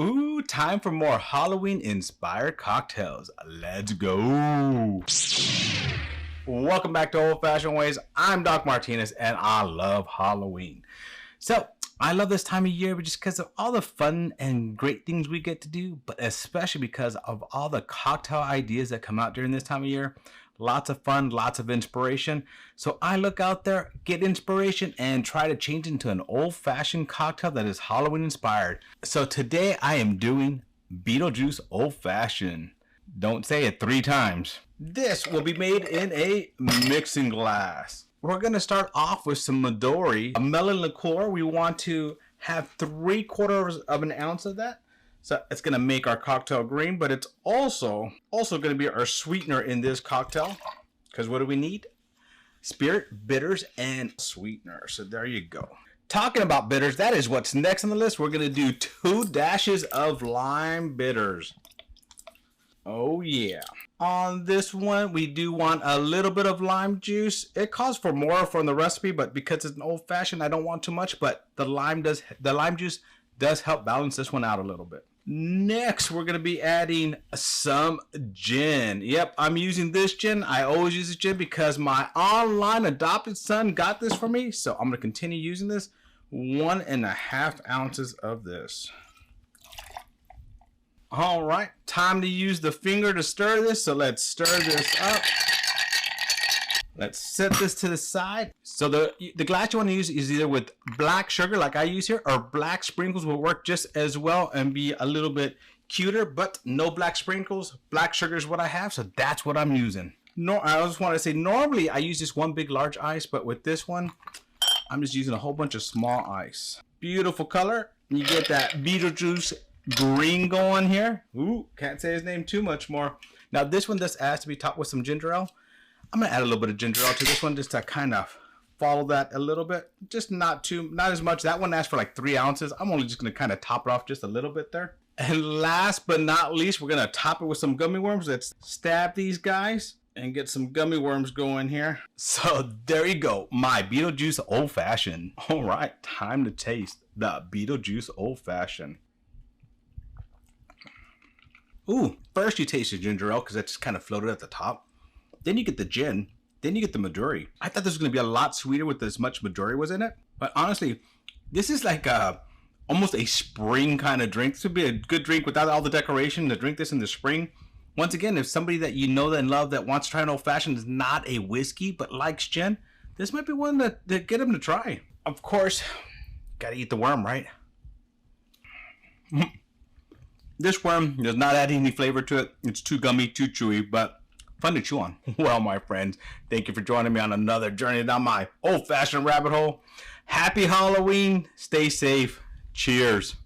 Ooh, time for more Halloween-inspired cocktails. Let's go. Welcome back to Old Fashioned Ways. I'm Doc Martinez, and I love Halloween. So, I love this time of year just because of all the fun and great things we get to do, but especially because of all the cocktail ideas that come out during this time of year. Lots of fun, lots of inspiration. So I look out there, get inspiration, and try to change it into an old-fashioned cocktail that is Halloween inspired. So today I am doing Beetlejuice Old Fashioned. Don't say it 3 times. This will be made in a mixing glass. We're going to start off with some midori, a melon liqueur. We want to have 3/4 of an ounce of that. So it's going to make our cocktail green, but it's also going to be our sweetener in this cocktail. Because what do we need? Spirit, bitters, and sweetener. So there you go. Talking about bitters, that is what's next on the list. We're going to do 2 dashes of lime bitters. Oh yeah. On this one, we do want a little bit of lime juice. It calls for more from the recipe, but because it's an old fashioned, I don't want too much, but the lime juice does help balance this one out a little bit. Next, we're going to be adding some gin. Yep, I'm using this gin. I always use this gin because my online adopted son got this for me. So I'm going to continue using this. 1.5 ounces of this. All right, time to use the finger to stir this. So let's stir this up. Let's set this to the side. So the glass you want to use is either with black sugar like I use here, or black sprinkles will work just as well and be a little bit cuter, but no black sprinkles. Black sugar is what I have, so that's what I'm using. I just want to say normally I use this one big large ice, but with this one, I'm just using a whole bunch of small ice. Beautiful color. You get that Beetlejuice green going here. Ooh, can't say his name too much more. Now this one just has to be topped with some ginger ale. I'm gonna add a little bit of ginger ale to this one just to kind of follow that a little bit. Just not as much. That one asked for like 3 ounces. I'm only just gonna kind of top it off just a little bit there. And last but not least, we're gonna top it with some gummy worms. Let's stab these guys and get some gummy worms going here. So there you go, my Beetlejuice Old Fashioned. All right, time to taste the Beetlejuice Old Fashioned. Ooh, first you taste the ginger ale because that just kind of floated at the top. Then you get the gin. Then you get the midori. I thought this was going to be a lot sweeter with as much midori was in it. But honestly, this is like almost a spring kind of drink. This would be a good drink without all the decoration to drink this in the spring. Once again, if somebody that you know and love that wants to try an old fashioned is not a whiskey but likes gin, this might be one to get them to try. Of course, gotta eat the worm, right? This worm does not add any flavor to it. It's too gummy, too chewy, but fun to chew on. Well, my friends, thank you for joining me on another journey down my old-fashioned rabbit hole. Happy Halloween. Stay safe. Cheers.